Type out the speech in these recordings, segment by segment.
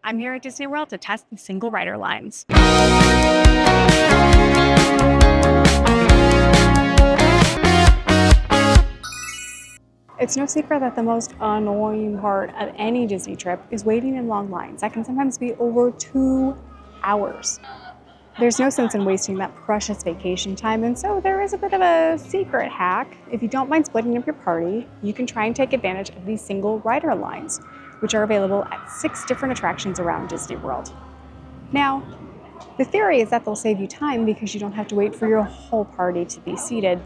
I'm here at Disney World to test the single rider lines. It's no secret that the most annoying part of any Disney trip is waiting in long lines. That can sometimes be over 2 hours. There's no sense in wasting that precious vacation time, and so there is a bit of a secret hack. If you don't mind splitting up your party, you can try and take advantage of these single rider lines, which are available at 6 different attractions around Disney World. Now, the theory is that they'll save you time because you don't have to wait for your whole party to be seated,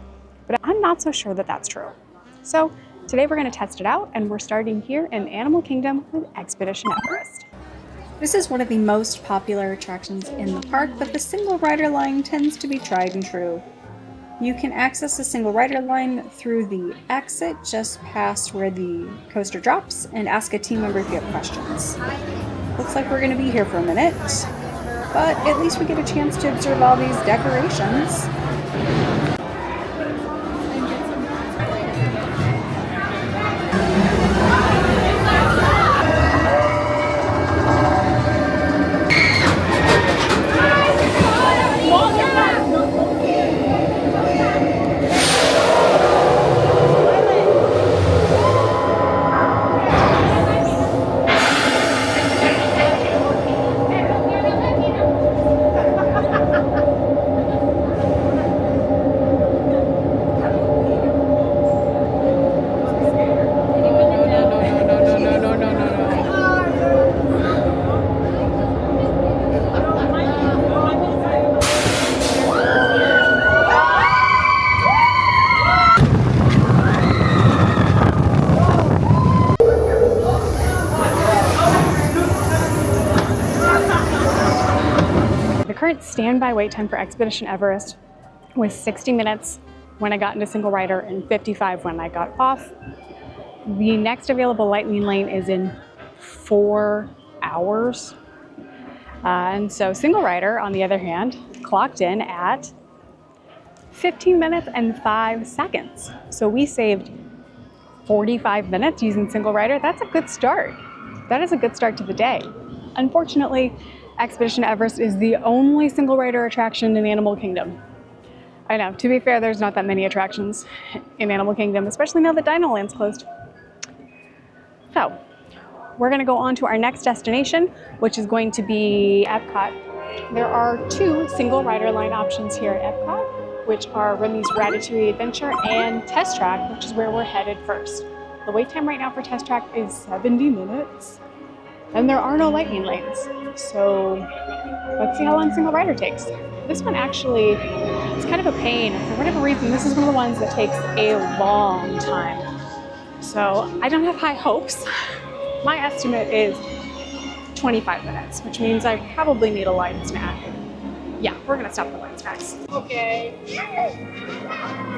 but I'm not so sure that that's true. So today we're going to test it out, and we're starting here in Animal Kingdom with Expedition Everest. This is one of the most popular attractions in the park, but the single rider line tends to be tried and true. You can access the single rider line through the exit just past where the coaster drops and ask a team member if you have questions. Looks like we're going to be here for a minute, but at least we get a chance to observe all these decorations. The current standby wait time for Expedition Everest was 60 minutes when I got into single rider and 55 when I got off. The next available lightning lane is in 4 hours. And so single rider, on the other hand, clocked in at 15 minutes and 5 seconds. So we saved 45 minutes using single rider. That's a good start. That is a good start to the day. Unfortunately, Expedition Everest is the only single rider attraction in Animal Kingdom. I know, to be fair, there's not that many attractions in Animal Kingdom, especially now that Dino Land's closed. So, we're gonna go on to our next destination, which is going to be Epcot. There are 2 single rider line options here at Epcot, which are Remy's Ratatouille Adventure and Test Track, which is where we're headed first. The wait time right now for Test Track is 70 minutes. And there are no lightning lanes. So let's see how long single rider takes. This one actually, it's kind of a pain. For whatever reason, this is one of the ones that takes a long time. So I don't have high hopes. My estimate is 25 minutes, which means I probably need a light snack. Yeah, we're gonna stop the light snacks. Okay.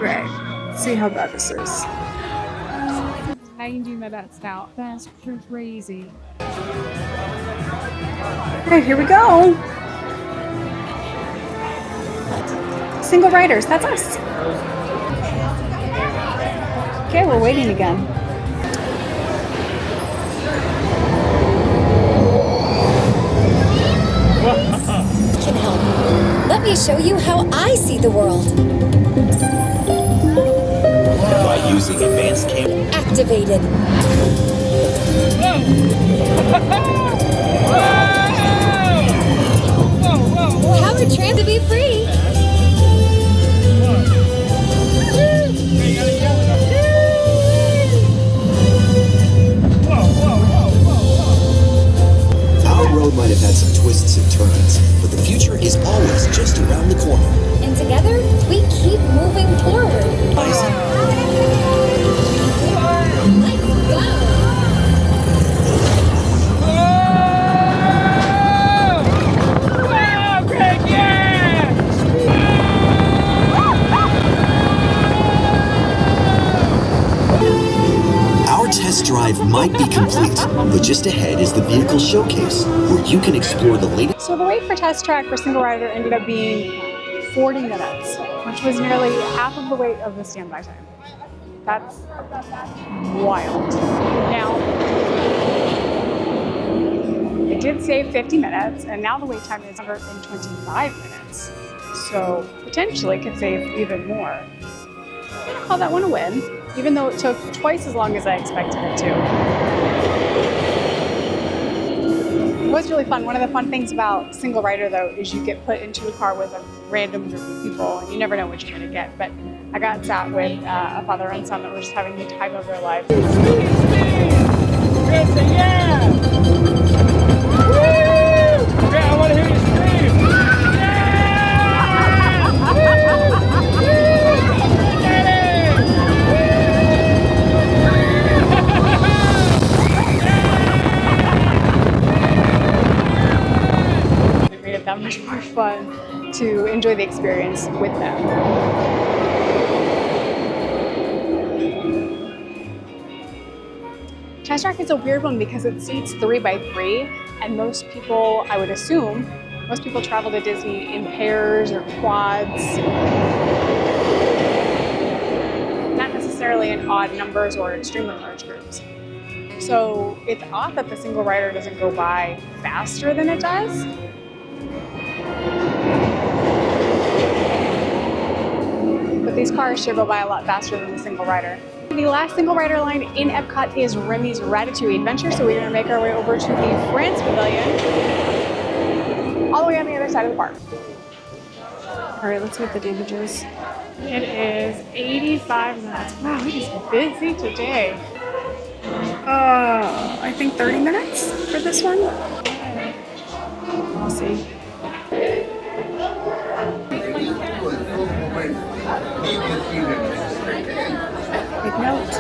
Right, let's see how bad this is. I can do my best now. That's crazy. Okay, here we go. Single riders, that's us. Okay, we're waiting again. Can help. Let me show you how I see the world. By using advanced camera. Activated. Powertrain to be free. Our road might have had some twists and turns, but the future is always just around the corner. And together, we keep moving forward. Let's go. Our test drive might be complete, but just ahead is the vehicle showcase, where you can explore the latest. So the wait for Test Track for single rider ended up being 40 minutes, which was nearly half of the wait of the standby time. That's wild. Now, did save 50 minutes, and now the wait time is 125 minutes. So potentially could save even more. I'm gonna call that one a win, even though it took twice as long as I expected it to. It was really fun. One of the fun things about single rider though is you get put into a car with a random group of people and you never know what you're gonna get. But I got sat with a father and son that were just having the time of their lives. Yeah! Woo! Yeah, I want to hear you scream! It made it that much more fun to enjoy the experience with them. Test Track is a weird one because it seats 3 by 3, and most people, I would assume, most people travel to Disney in pairs or quads. Not necessarily in odd numbers or extremely large groups. So it's odd that the single rider doesn't go by faster than it does. But these cars sure go by a lot faster than the single rider. The last single rider line in Epcot is Remy's Ratatouille Adventure, so we're going to make our way over to the France Pavilion, all the way on the other side of the park. All right, let's see what the damage is. It is 85 minutes. Wow, it is busy today. I think 30 minutes for this one. We'll see. Take note.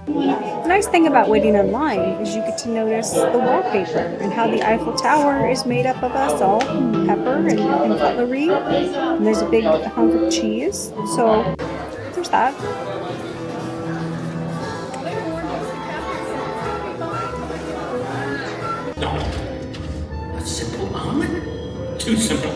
The nice thing about waiting in line is you get to notice the wallpaper and how the Eiffel Tower is made up of us all, pepper and cutlery. And there's a big hunk of cheese. So there's that. No. A simple omelet? Too simple.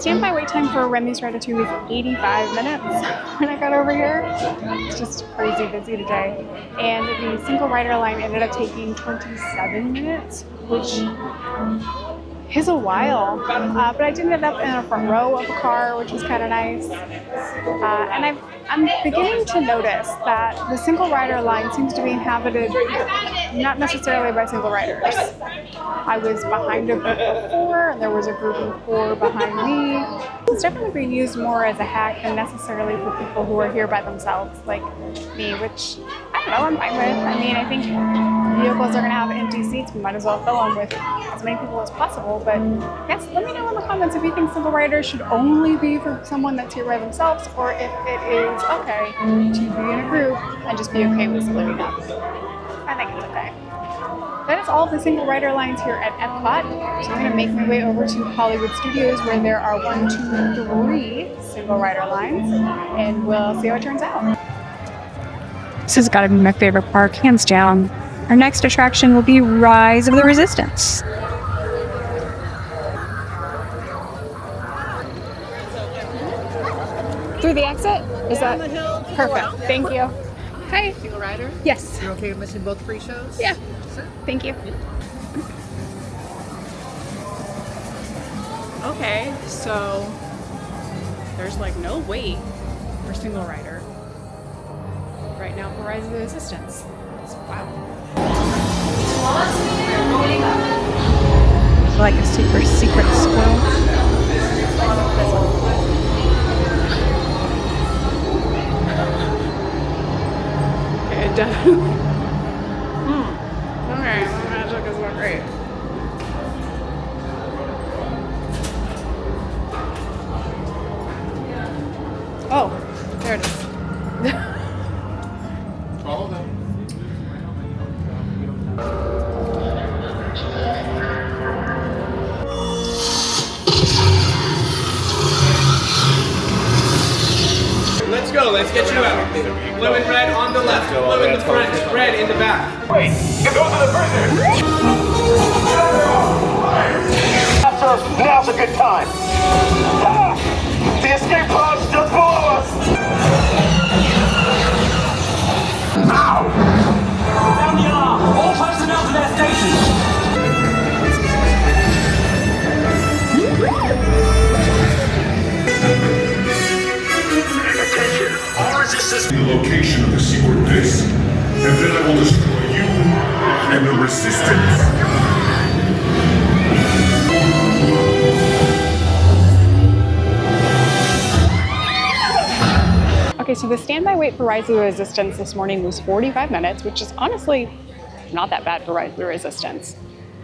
Standby wait time for Remy's Ratatouille was 85 minutes when I got over here. It's just crazy busy today. And the single rider line ended up taking 27 minutes, which is a while. But I did end up in a front row of a car, which was kind of nice. And I'm beginning to notice that the single rider line seems to be inhabited not necessarily by single riders. I was behind a group of 4, and there was a group of 4 behind me. It's definitely being used more as a hack than necessarily for people who are here by themselves, like me, which I don't know, I'm fine with. I mean, I think vehicles are going to have empty seats. We might as well fill them with as many people as possible. But yes, let me know in the comments if you think single riders should only be for someone that's here by themselves, or if it is okay to be in a group and just be okay with splitting up. I think it's okay. That is all of the single rider lines here at Epcot. So I'm going to make my way over to Hollywood Studios where there are 1, 2, 3 single rider lines, and we'll see how it turns out. This has got to be my favorite park, hands down. Our next attraction will be Rise of the Resistance. Through the exit? Is that perfect? Thank you. Hi. Single rider? Yes. You're okay with missing both pre-shows? Yeah. Thank you. Okay, so there's like no wait for single rider right now for Rise of the Resistance. Wow. Like a super secret squirrel. definitely. Okay, my magic is not great. Oh, there it is. Follow them. Let's go, let's get you out. Blue and red on the left, blue in the front, red in the back. Wait, those are the prisoners! Now's a good time. Ah! The escape pod's just below us! Now! Down the alarm! All personnel to their stations! Attention! All resistance! The location of the secret base, and then I will destroy you and the resistance. Okay, so the standby wait for Rise of the Resistance this morning was 45 minutes, which is honestly not that bad for Rise of the Resistance.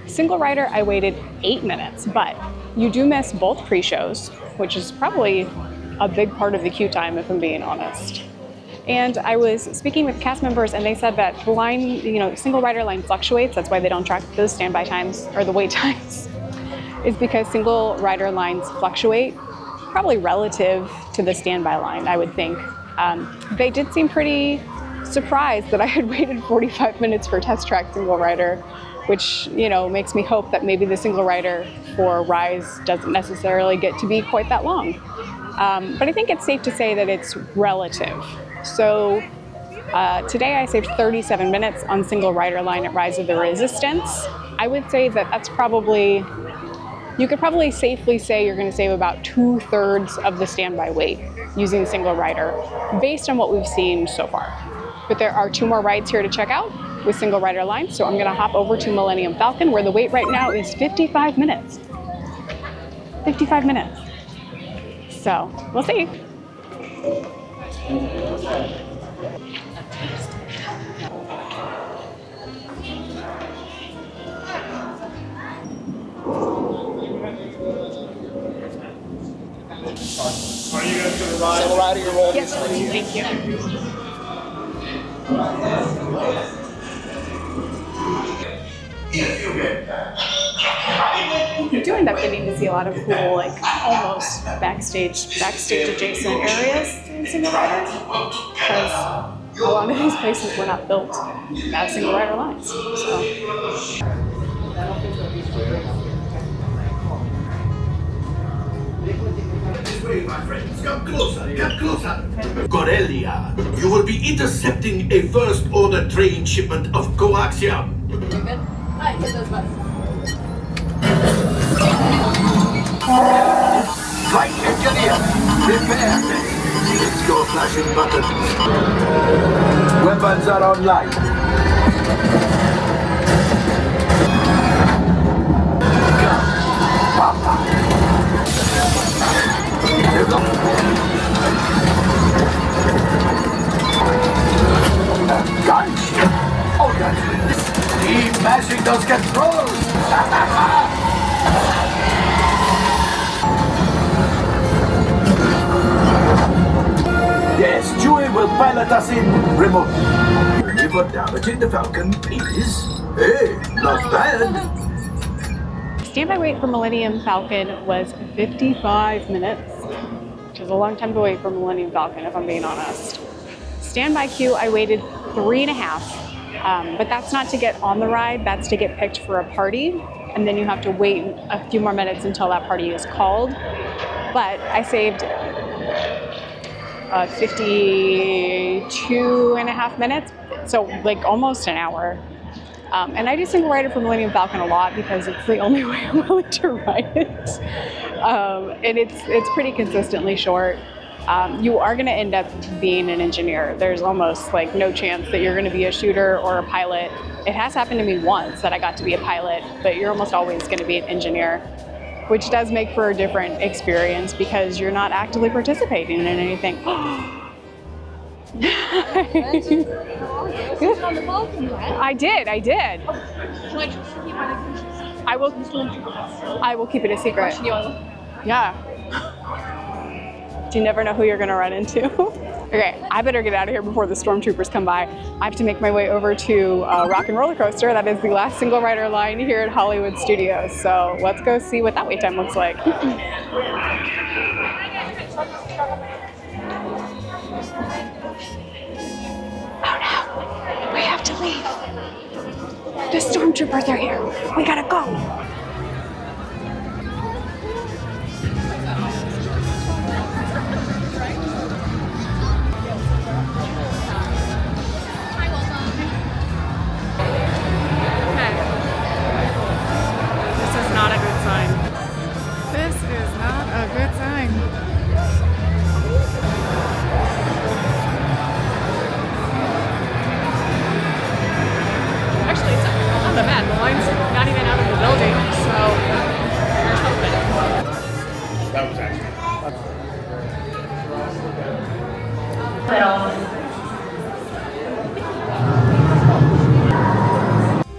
Single rider, I waited 8 minutes, but you do miss both pre-shows, which is probably a big part of the queue time, if I'm being honest. And I was speaking with cast members, and they said that the line, single rider line fluctuates. That's why they don't track those standby times or the wait times, is because single rider lines fluctuate, probably relative to the standby line, I would think. They did seem pretty surprised that I had waited 45 minutes for test track single rider, which, makes me hope that maybe the single rider for Rise doesn't necessarily get to be quite that long. But I think it's safe to say that it's relative. So today I saved 37 minutes on single rider line at Rise of the Resistance. I would say that that's probably, you could probably safely say you're going to save about 2/3 of the standby wait using single rider, based on what we've seen so far. But there are 2 more rides here to check out with single rider lines, so I'm going to hop over to Millennium Falcon, where the wait right now is 55 minutes. 55 minutes. So we'll see. Are you guys gonna ride? Single rider, your roll. Yes, please. Thank you. You do end up getting to see a lot of cool, almost backstage adjacent areas in single rider, because a lot of these places were not built as single rider lines. So. My friends, come closer, come closer. Corellia, you will be intercepting a first-order train shipment of coaxium. Flight engineer, prepare. It's your flashing buttons. Weapons are online. Go, Papa. Gunship! Oh, that's it. Keep mashing those controls! Yes, Chewie will pilot us in remotely. Never damaging the Falcon, please. Hey, not bad. Standby wait for Millennium Falcon was 55 minutes, which is a long time to wait for Millennium Falcon, if I'm being honest. Standby queue, I waited 3.5, but that's not to get on the ride, that's to get picked for a party, and then you have to wait a few more minutes until that party is called. But I saved 52.5 minutes, so almost an hour. And I do single rider for Millennium Falcon a lot because it's the only way I'm willing to ride it. And it's pretty consistently short. You are going to end up being an engineer. There's almost no chance that you're going to be a shooter or a pilot. It has happened to me once that I got to be a pilot, but you're almost always going to be an engineer, which does make for a different experience because you're not actively participating in anything. I did. I will keep it a secret. Yeah. You never know who you're gonna run into. Okay, I better get out of here before the stormtroopers come by. I have to make my way over to Rock and Roller Coaster. That is the last single rider line here at Hollywood Studios. So let's go see what that wait time looks like. Oh no, we have to leave. The stormtroopers are here. We gotta go.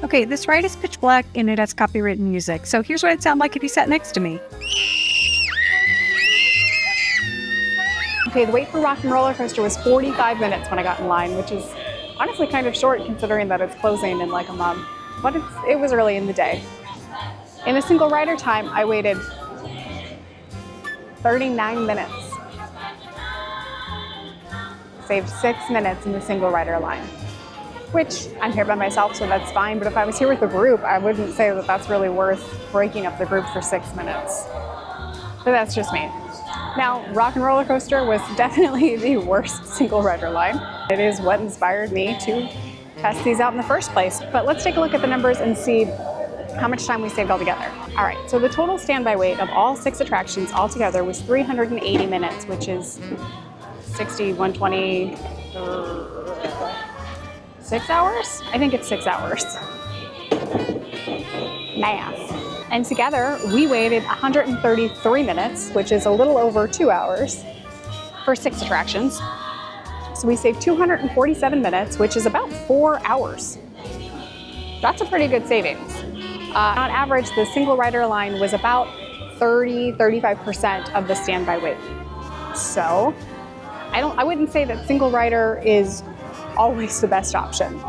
Okay, this ride is pitch black and it has copywritten music, so here's what it'd sound like if you sat next to me. Okay, the wait for Rock and Roller Coaster was 45 minutes when I got in line, which is honestly kind of short considering that it's closing in like a month, but it was early in the day. In a single rider time, I waited 39 minutes. Saved 6 minutes in the single rider line, which I'm here by myself, so that's fine. But if I was here with a group, I wouldn't say that that's really worth breaking up the group for 6 minutes. But that's just me. Now, Rock and Roller Coaster was definitely the worst single rider line. It is what inspired me to test these out in the first place. But let's take a look at the numbers and see how much time we saved altogether. All right, so the total standby wait of all 6 attractions altogether was 380 minutes, which is 60, 120, 6 hours? I think it's 6 hours. Math. And together, we waited 133 minutes, which is a little over 2 hours, for 6 attractions. So we saved 247 minutes, which is about 4 hours. That's a pretty good savings. On average, the single rider line was about 30-35% of the standby wait. So I wouldn't say that single rider is always the best option.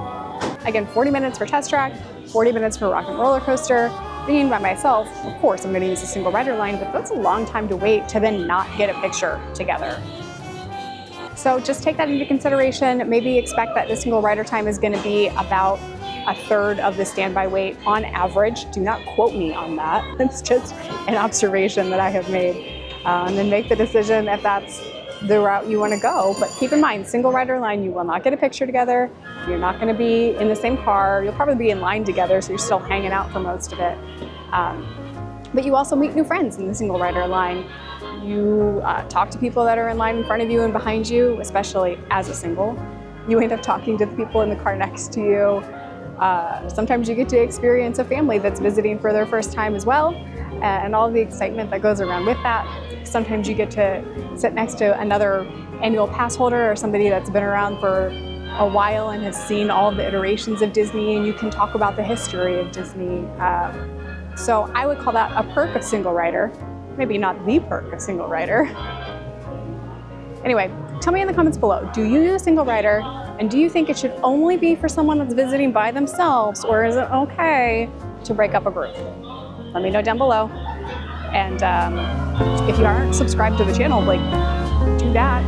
Again, 40 minutes for Test Track, 40 minutes for Rock and Roller Coaster. Being by myself, of course, I'm going to use a single rider line, but that's a long time to wait to then not get a picture together. So just take that into consideration. Maybe expect that the single rider time is going to be about a third of the standby wait on average. Do not quote me on that. It's just an observation that I have made. And then make the decision if that's the route you want to go. But keep in mind, single rider line, you will not get a picture together. You're not going to be in the same car. You'll probably be in line together, so you're still hanging out for most of it. But you also meet new friends in the single rider line. You talk to people that are in line in front of you and behind you, especially as a single. You end up talking to the people in the car next to you. Sometimes you get to experience a family that's visiting for their first time as well, and all the excitement that goes around with that. Sometimes you get to sit next to another annual pass holder or somebody that's been around for a while and has seen all the iterations of Disney, and you can talk about the history of Disney. So I would call that a perk of single rider, maybe not the perk of single rider. Anyway, tell me in the comments below, do you use a single rider, and do you think it should only be for someone that's visiting by themselves, or is it okay to break up a group? Let me know down below. And if you aren't subscribed to the channel, do that.